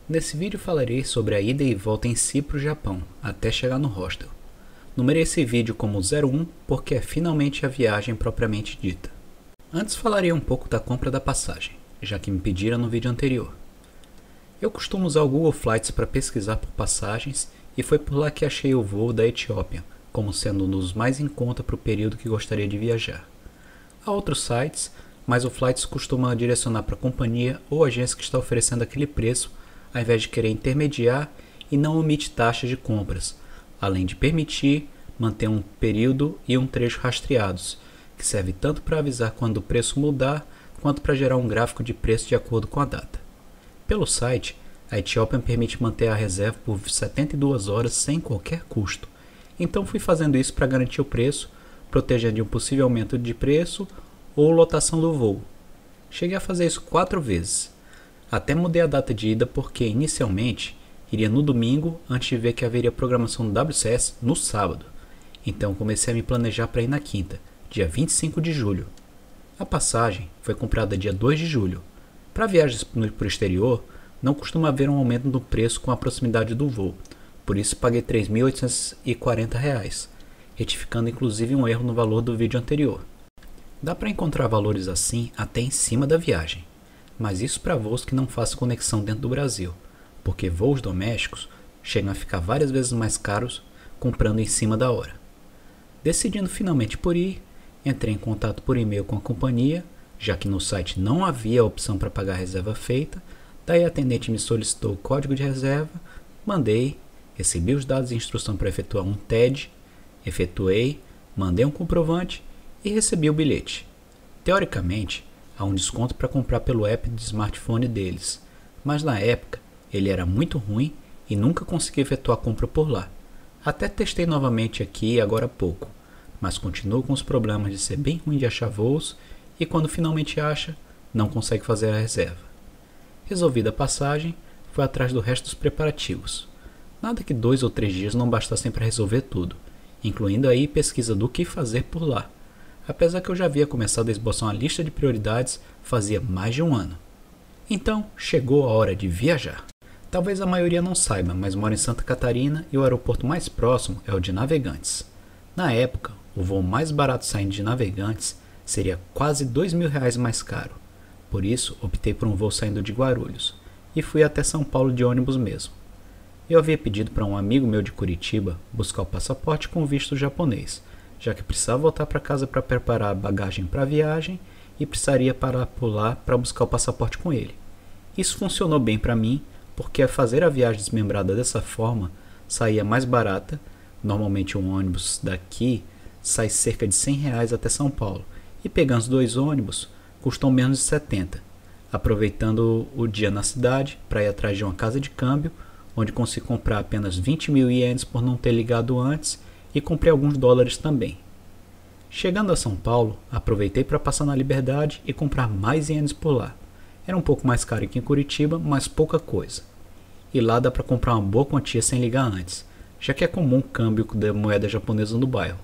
Nesse vídeo falarei sobre a ida e volta em si para o Japão, até chegar no hostel. Numerei esse vídeo como 01 porque é finalmente a viagem propriamente dita. Antes falarei um pouco da compra da passagem, já que me pediram no vídeo anterior. Eu costumo usar o Google Flights para pesquisar por passagens e foi por lá que achei o voo da Etiópia, como sendo um dos mais em conta para o período que gostaria de viajar. Há outros sites, mas o Flights costuma direcionar para a companhia ou agência que está oferecendo aquele preço, ao invés de querer intermediar e não omite taxas de compras, além de permitir manter um período e um trecho rastreados, que serve tanto para avisar quando o preço mudar, quanto para gerar um gráfico de preço de acordo com a data. Pelo site, a Etiópia permite manter a reserva por 72 horas sem qualquer custo, então fui fazendo isso para garantir o preço, protegendo de um possível aumento de preço ou lotação do voo. Cheguei a fazer isso 4 vezes. Até mudei a data de ida porque, inicialmente, iria no domingo antes de ver que haveria programação do WCS no sábado. Então comecei a me planejar para ir na quinta, dia 25 de julho. A passagem foi comprada dia 2 de julho. Para viagens para o exterior, não costuma haver um aumento no preço com a proximidade do voo, por isso paguei R$ 3.840, retificando inclusive um erro no valor do vídeo anterior. Dá para encontrar valores assim até em cima da viagem, mas isso para voos que não façam conexão dentro do Brasil, porque voos domésticos chegam a ficar várias vezes mais caros comprando em cima da hora. Decidindo finalmente por ir, entrei em contato por e-mail com a companhia, já que no site não havia a opção para pagar a reserva feita, daí a atendente me solicitou o código de reserva, mandei, recebi os dados e instrução para efetuar um TED, efetuei, mandei um comprovante e recebi o bilhete. Teoricamente, há um desconto para comprar pelo app de smartphone deles, mas na época ele era muito ruim e nunca consegui efetuar a compra por lá. Até testei novamente aqui agora há pouco, mas continuo com os problemas de ser bem ruim de achar voos e quando finalmente acha, não consegue fazer a reserva. Resolvida a passagem, fui atrás do resto dos preparativos. Nada que 2 ou 3 dias não bastassem para resolver tudo, incluindo aí pesquisa do que fazer por lá, apesar que eu já havia começado a esboçar uma lista de prioridades fazia mais de um ano. Então, chegou a hora de viajar. Talvez a maioria não saiba, mas moro em Santa Catarina e o aeroporto mais próximo é o de Navegantes. Na época, o voo mais barato saindo de Navegantes seria quase R$ 2.000 mais caro. Por isso, optei por um voo saindo de Guarulhos e fui até São Paulo de ônibus mesmo. Eu havia pedido para um amigo meu de Curitiba buscar o passaporte com visto japonês, já que precisava voltar para casa para preparar a bagagem para a viagem e precisaria parar por lá para buscar o passaporte com ele. Isso funcionou bem para mim, porque fazer a viagem desmembrada dessa forma saía mais barata. Normalmente um ônibus daqui sai cerca de R$ 100 até São Paulo, e pegando os 2 ônibus custam menos de 70, aproveitando o dia na cidade para ir atrás de uma casa de câmbio, onde consegui comprar apenas 20.000 ienes por não ter ligado antes e comprei alguns dólares também. Chegando a São Paulo, aproveitei para passar na Liberdade e comprar mais ienes por lá. Era um pouco mais caro que em Curitiba, mas pouca coisa. E lá dá para comprar uma boa quantia sem ligar antes, já que é comum o câmbio da moeda japonesa no bairro.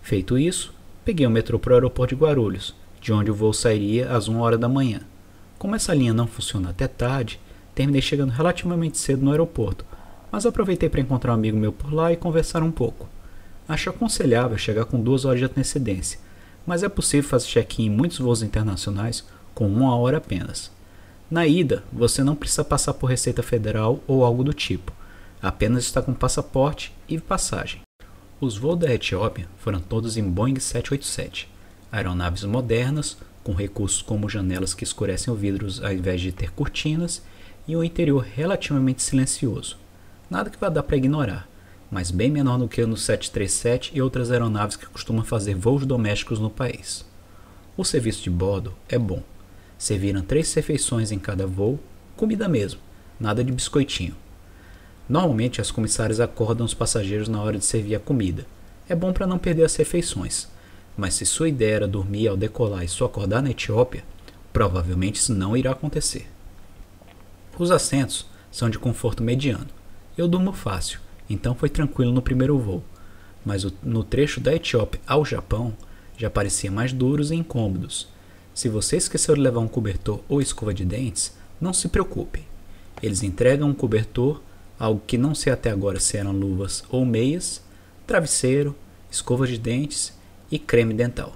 Feito isso, peguei o metrô para o aeroporto de Guarulhos, de onde o voo sairia às 1 hora da manhã. Como essa linha não funciona até tarde, terminei chegando relativamente cedo no aeroporto, mas aproveitei para encontrar um amigo meu por lá e conversar um pouco. Acho aconselhável chegar com 2 horas de antecedência, mas é possível fazer check-in em muitos voos internacionais com 1 hora apenas. Na ida, você não precisa passar por Receita Federal ou algo do tipo, apenas está com passaporte e passagem. Os voos da Etiópia foram todos em Boeing 787, aeronaves modernas, com recursos como janelas que escurecem o vidro ao invés de ter cortinas e um interior relativamente silencioso. Nada que vá dar para ignorar, mas bem menor do que no 737 e outras aeronaves que costumam fazer voos domésticos no país. O serviço de bordo é bom. Serviram 3 refeições em cada voo, comida mesmo, nada de biscoitinho. Normalmente as comissárias acordam os passageiros na hora de servir a comida. É bom para não perder as refeições, mas se sua ideia era dormir ao decolar e só acordar na Etiópia, provavelmente isso não irá acontecer. Os assentos são de conforto mediano. Eu durmo fácil, então foi tranquilo no primeiro voo, mas no trecho da Etiópia ao Japão já parecia mais duros e incômodos. Se você esqueceu de levar um cobertor ou escova de dentes, não se preocupe. Eles entregam um cobertor, algo que não sei até agora se eram luvas ou meias, travesseiro, escovas de dentes e creme dental.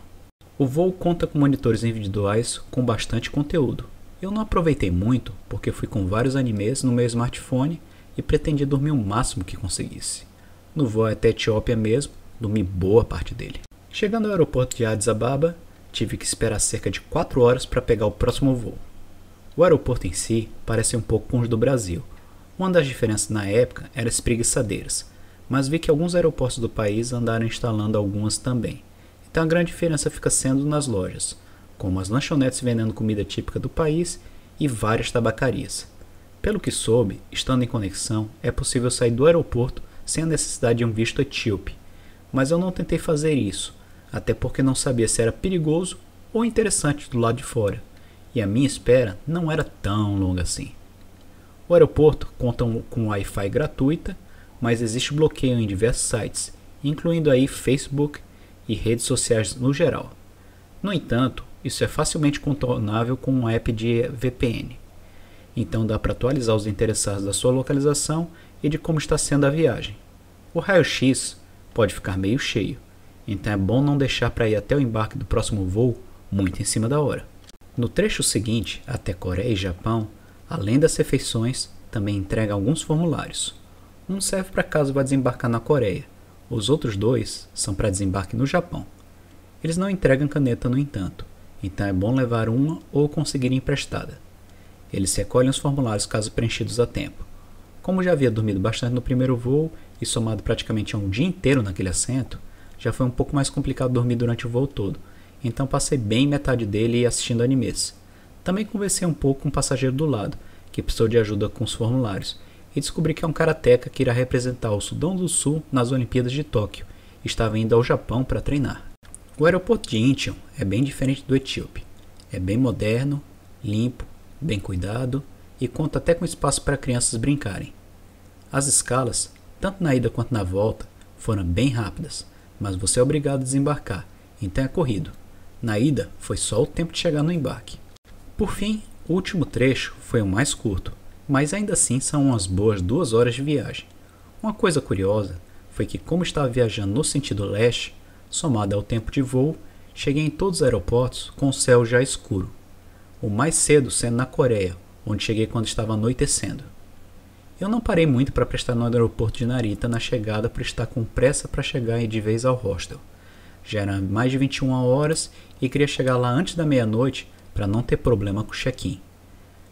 O voo conta com monitores individuais com bastante conteúdo. Eu não aproveitei muito porque fui com vários animes no meu smartphone e pretendia dormir o máximo que conseguisse. No voo até Etiópia mesmo, dormi boa parte dele. Chegando ao aeroporto de Addis Ababa, tive que esperar cerca de 4 horas para pegar o próximo voo. O aeroporto em si parece um pouco com os do Brasil. Uma das diferenças na época eram as preguiçadeiras, mas vi que alguns aeroportos do país andaram instalando algumas também. Então a grande diferença fica sendo nas lojas, como as lanchonetes vendendo comida típica do país e várias tabacarias. Pelo que soube, estando em conexão, é possível sair do aeroporto sem a necessidade de um visto etíope, mas eu não tentei fazer isso, até porque não sabia se era perigoso ou interessante do lado de fora, e a minha espera não era tão longa assim. O aeroporto conta com Wi-Fi gratuita, mas existe bloqueio em diversos sites, incluindo aí Facebook e redes sociais no geral. No entanto, isso é facilmente contornável com um app de VPN. Então dá para atualizar os interessados da sua localização e de como está sendo a viagem. O raio-x pode ficar meio cheio, então é bom não deixar para ir até o embarque do próximo voo muito em cima da hora. No trecho seguinte, até Coreia e Japão, além das refeições, também entrega alguns formulários. Um serve para caso vá desembarcar na Coreia, os outros 2 são para desembarque no Japão. Eles não entregam caneta, no entanto, então é bom levar uma ou conseguir emprestada. Eles recolhem os formulários caso preenchidos a tempo. Como já havia dormido bastante no primeiro voo e somado praticamente um dia inteiro naquele assento, já foi um pouco mais complicado dormir durante o voo todo, então passei bem metade dele assistindo animes. Também conversei um pouco com um passageiro do lado, que precisou de ajuda com os formulários, e descobri que é um karateca que irá representar o Sudão do Sul nas Olimpíadas de Tóquio e estava indo ao Japão para treinar. O aeroporto de Incheon é bem diferente do etíope. É bem moderno, limpo, bem cuidado e conta até com espaço para crianças brincarem. As escalas, tanto na ida quanto na volta, foram bem rápidas, mas você é obrigado a desembarcar, então é corrido. Na ida foi só o tempo de chegar no embarque. Por fim, o último trecho foi o mais curto, mas ainda assim são umas boas 2 horas de viagem. Uma coisa curiosa foi que, como estava viajando no sentido leste, somado ao tempo de voo, cheguei em todos os aeroportos com o céu já escuro. O mais cedo sendo na Coreia, onde cheguei quando estava anoitecendo. Eu não parei muito para prestar no aeroporto de Narita na chegada por estar com pressa para chegar de vez ao hostel. Já era mais de 21 horas e queria chegar lá antes da meia-noite para não ter problema com o check-in.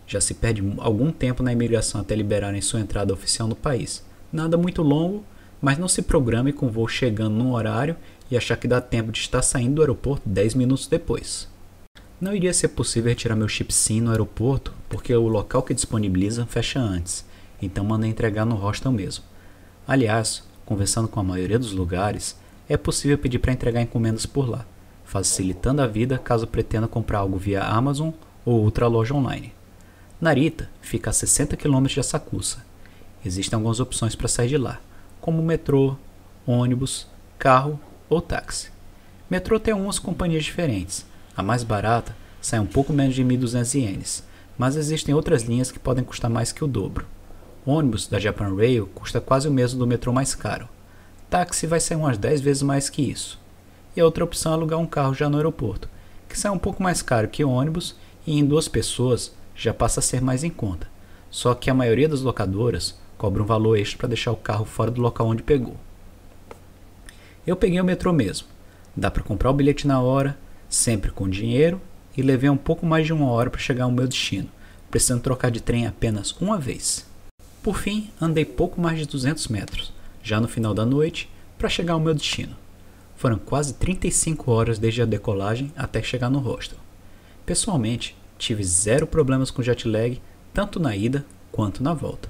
Já se perde algum tempo na imigração até liberarem sua entrada oficial no país. Nada muito longo, mas não se programe com o voo chegando num horário e achar que dá tempo de estar saindo do aeroporto 10 minutos depois. Não iria ser possível retirar meu chip SIM no aeroporto porque o local que disponibiliza fecha antes, então mandei entregar no hostel mesmo. Aliás, conversando com a maioria dos lugares, é possível pedir para entregar encomendas por lá, facilitando a vida caso pretenda comprar algo via Amazon ou outra loja online. Narita fica a 60 km de Asakusa. Existem algumas opções para sair de lá, como metrô, ônibus, carro ou táxi. Metrô tem algumas companhias diferentes. A mais barata sai um pouco menos de 1.200 ienes, mas existem outras linhas que podem custar mais que o dobro. O ônibus da Japan Rail custa quase o mesmo do metrô mais caro. Táxi vai sair umas 10 vezes mais que isso. E a outra opção é alugar um carro já no aeroporto, que sai um pouco mais caro que o ônibus e em 2 pessoas já passa a ser mais em conta. Só que a maioria das locadoras cobra um valor extra para deixar o carro fora do local onde pegou. Eu peguei o metrô mesmo. Dá para comprar o bilhete na hora, sempre com dinheiro, e levei um pouco mais de 1 hora para chegar ao meu destino, precisando trocar de trem apenas uma vez. Por fim, andei pouco mais de 200 metros, já no final da noite, para chegar ao meu destino. Foram quase 35 horas desde a decolagem até chegar no hostel. Pessoalmente, tive 0 problemas com jet lag, tanto na ida quanto na volta.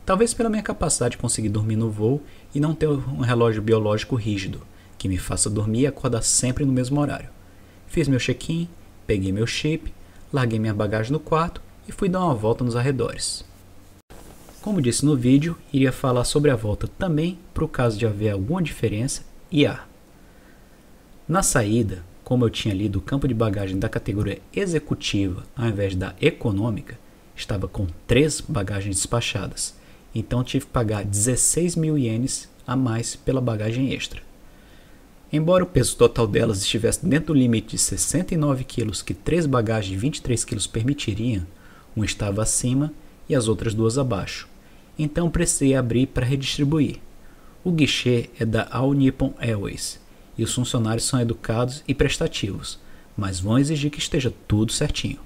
Talvez pela minha capacidade de conseguir dormir no voo e não ter um relógio biológico rígido, que me faça dormir e acordar sempre no mesmo horário. Fiz meu check-in, peguei meu chip, larguei minha bagagem no quarto e fui dar uma volta nos arredores. Como disse no vídeo, iria falar sobre a volta também para o caso de haver alguma diferença, e há. Na saída, como eu tinha lido o campo de bagagem da categoria executiva ao invés da econômica, estava com 3 bagagens despachadas, então tive que pagar 16.000 ienes a mais pela bagagem extra. Embora o peso total delas estivesse dentro do limite de 69 kg que 3 bagagens de 23 kg permitiriam, uma estava acima e as outras 2 abaixo, então precisei abrir para redistribuir. O guichê é da All Nippon Airways e os funcionários são educados e prestativos, mas vão exigir que esteja tudo certinho.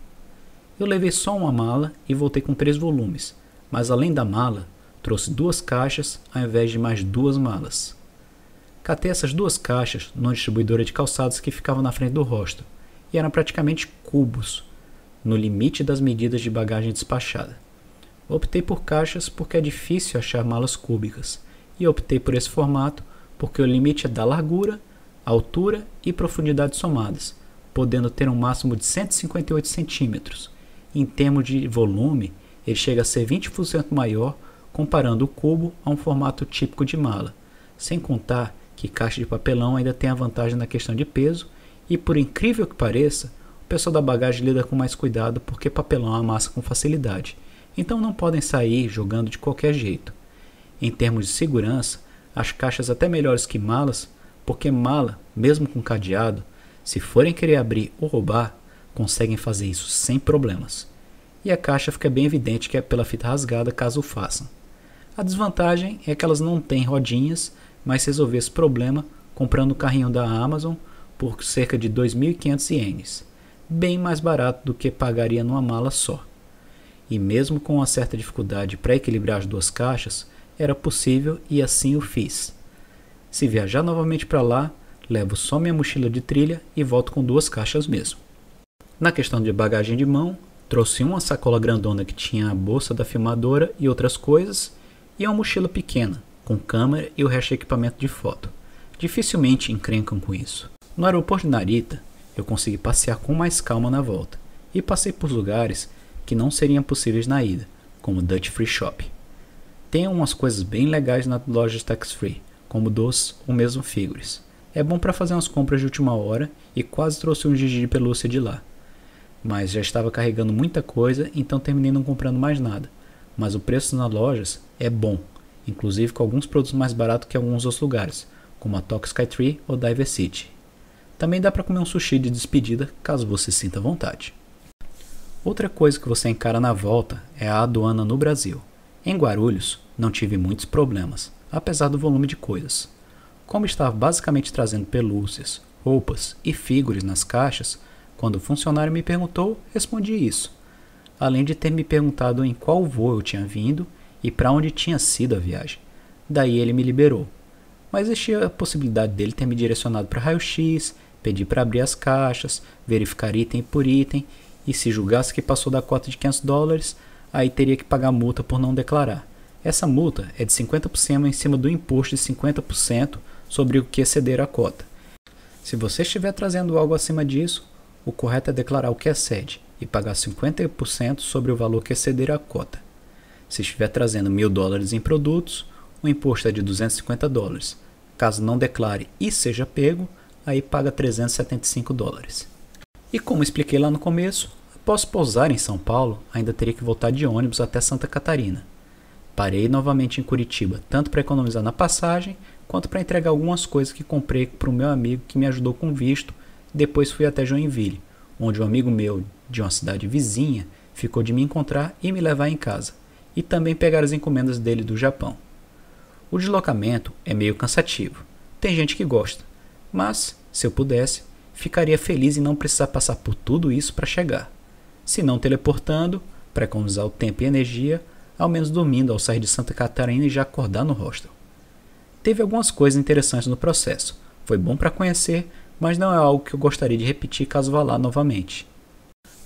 Eu levei só uma mala e voltei com 3 volumes, mas além da mala, trouxe 2 caixas ao invés de mais 2 malas. Catei essas 2 caixas numa distribuidora de calçados que ficava na frente do hostel, e eram praticamente cubos, no limite das medidas de bagagem despachada. Optei por caixas porque é difícil achar malas cúbicas, e optei por esse formato porque o limite é da largura, altura e profundidade somadas, podendo ter um máximo de 158 centímetros. Em termos de volume, ele chega a ser 20% maior comparando o cubo a um formato típico de mala, sem contar que caixa de papelão ainda tem a vantagem na questão de peso e, por incrível que pareça, o pessoal da bagagem lida com mais cuidado porque papelão amassa com facilidade, então não podem sair jogando de qualquer jeito. Em termos de segurança, as caixas até melhores que malas, porque mala, mesmo com cadeado, se forem querer abrir ou roubar, conseguem fazer isso sem problemas. E a caixa fica bem evidente que é pela fita rasgada caso o façam. A desvantagem é que elas não têm rodinhas, mas resolvi esse problema comprando o carrinho da Amazon por cerca de 2.500 ienes, bem mais barato do que pagaria numa mala só. E mesmo com uma certa dificuldade para equilibrar as 2 caixas, era possível e assim o fiz. Se viajar novamente para lá, levo só minha mochila de trilha e volto com 2 caixas mesmo. Na questão de bagagem de mão, trouxe uma sacola grandona que tinha a bolsa da filmadora e outras coisas, e uma mochila pequena, com câmera e o resto de equipamento de foto. Dificilmente encrencam com isso. No aeroporto de Narita, eu consegui passear com mais calma na volta, e passei por lugares que não seriam possíveis na ida, como Dutch Free Shop. Tem umas coisas bem legais nas lojas tax free, como doces ou mesmo figures. É bom para fazer umas compras de última hora e quase trouxe um Gigi de pelúcia de lá. Mas já estava carregando muita coisa, então terminei não comprando mais nada. Mas o preço nas lojas é bom, inclusive com alguns produtos mais baratos que alguns outros lugares, como a Tokyo Skytree ou Diver City. Também dá para comer um sushi de despedida, caso você sinta vontade. Outra coisa que você encara na volta é a aduana no Brasil. Em Guarulhos, não tive muitos problemas, apesar do volume de coisas. Como estava basicamente trazendo pelúcias, roupas e figures nas caixas, quando o funcionário me perguntou, respondi isso, além de ter me perguntado em qual voo eu tinha vindo e para onde tinha sido a viagem. Daí ele me liberou, mas existia a possibilidade dele ter me direcionado para raio-x, pedir para abrir as caixas, verificar item por item, e se julgasse que passou da cota de $500, aí teria que pagar multa por não declarar. Essa multa é de 50% em cima do imposto de 50% sobre o que exceder a cota. Se você estiver trazendo algo acima disso, o correto é declarar o que excede e pagar 50% sobre o valor que exceder a cota. Se estiver trazendo $1.000 em produtos, o imposto é de $250. Caso não declare e seja pego, aí paga $375. E como expliquei lá no começo, após pousar em São Paulo, ainda teria que voltar de ônibus até Santa Catarina. Parei novamente em Curitiba, tanto para economizar na passagem, quanto para entregar algumas coisas que comprei para o meu amigo que me ajudou com visto. Depois fui até Joinville, onde um amigo meu de uma cidade vizinha ficou de me encontrar e me levar em casa, e também pegar as encomendas dele do Japão. O deslocamento é meio cansativo, tem gente que gosta, mas, se eu pudesse, ficaria feliz em não precisar passar por tudo isso para chegar. Se não teleportando, para economizar o tempo e energia, ao menos dormindo ao sair de Santa Catarina e já acordar no hostel. Teve algumas coisas interessantes no processo, foi bom para conhecer, mas não é algo que eu gostaria de repetir caso vá lá novamente.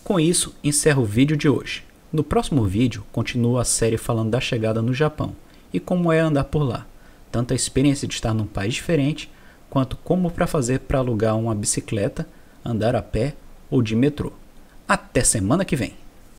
Com isso, encerro o vídeo de hoje. No próximo vídeo, continuo a série falando da chegada no Japão e como é andar por lá, tanto a experiência de estar num país diferente, quanto como para fazer para alugar uma bicicleta, andar a pé ou de metrô. Até semana que vem!